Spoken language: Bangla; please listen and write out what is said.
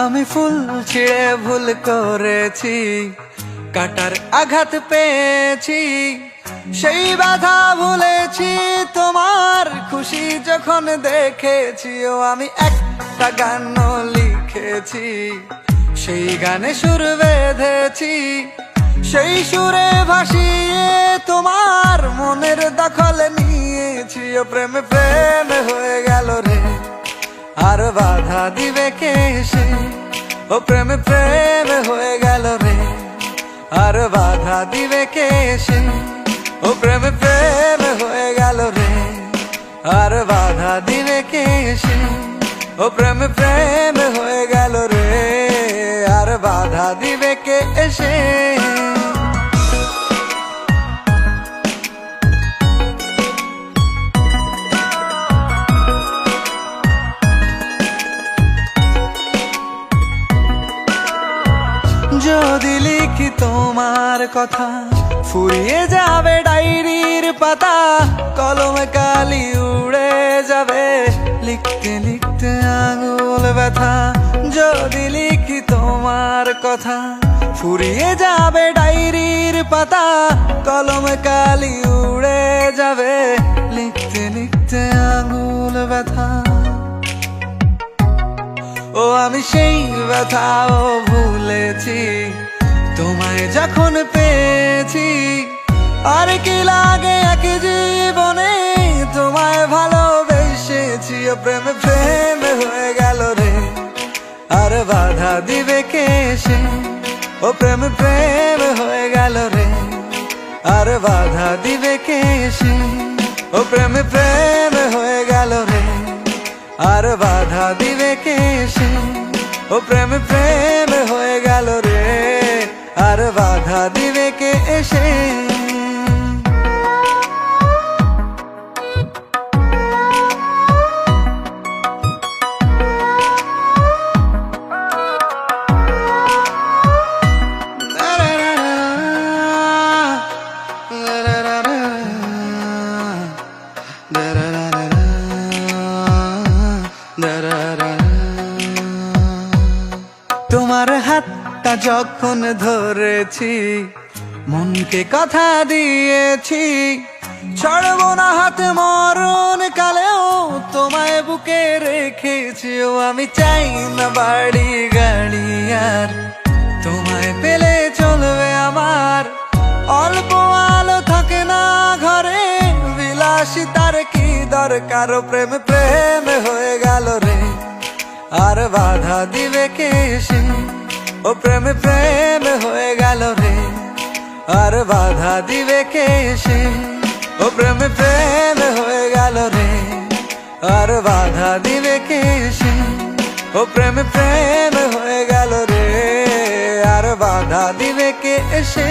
আমি ফুল ছিঁড়ে ভুল করেছি, কাটার আঘাত পেয়েছি, সেই ব্যথা ভুলেছি তোমার খুশি যখন দেখেছি। ও আমি একটা গান লিখেছি, সেই গানে সুর বেঁধেছি, সেই সুরে ভাসিয়ে তোমার মনের দখল নিয়েছি। ও প্রেমে প্রেম হয়ে গেল রে, আর বাধা দিবে কে সে? ও প্রেমে প্রেম হয়ে গেল রে, আর বাধা দিবে কে সে? ও প্রেমে প্রেম হয়ে গেল রে, আর বাধা দিবে কে সে? ও প্রেমে প্রেম হয়ে গেল রে, আর বাধা দিবে কে এসে? যদি লিখি তোমার কথা, ফুরিয়ে যাবে ডায়েরির পাতা, কলমে কালি উড়ে যাবে, লিখতে লিখতে আঙুল ব্যথা। যদি লিখি তোমার কথা, ফুরিয়ে যাবে ডায়েরির পাতা, কলমে কালি উড়ে যাবে, লিখতে লিখতে আঙুল ব্যথা। ও আমি সেই ব্যথাও ভুলেছি, তোমায় যখন পেয়েছি। আর কি লাগে এক জীবনে, তোমায় ভালোবেসেছি। ও প্রেমে প্রেম হয়ে গেল রে, আর বাধা দিবে কে সে? ও প্রেমে প্রেম হয়ে গেল রে, আর বাধা দিবে কে সে? ও প্রেমে প্রেম হয়ে গেল রে, আর বাধা দিবে কে সে? ও প্রেম প্রেম হয়ে গেল রে, আর বাধা দিবে কে এসে? তোমার হাতটা যখন ধরেছি, মনকে কথা দিয়েছি, ছাড়বো না হাত মরণ কালেও, তোমায় বুকে রেখেছি। ও আমি চাই না বাড়ি গাড়ি আর, তোমায় পেলে চলবে আমার। অল্প আলো থাকে না ঘরে, বিলাসিতার কি দরকার? ও প্রেম প্রেম হয়ে গেল রে, আর বাধা দিবে কে সে? ও প্রেম প্রেম হয়ে গেল রে, আর বাধা দিবে কে সে? ও প্রেম প্রেম হয়ে গেল রে, আর বাধা দিবে কে সে? ও প্রেম প্রেম হয়ে গেল রে, আর বাধা দিবে কে এসে?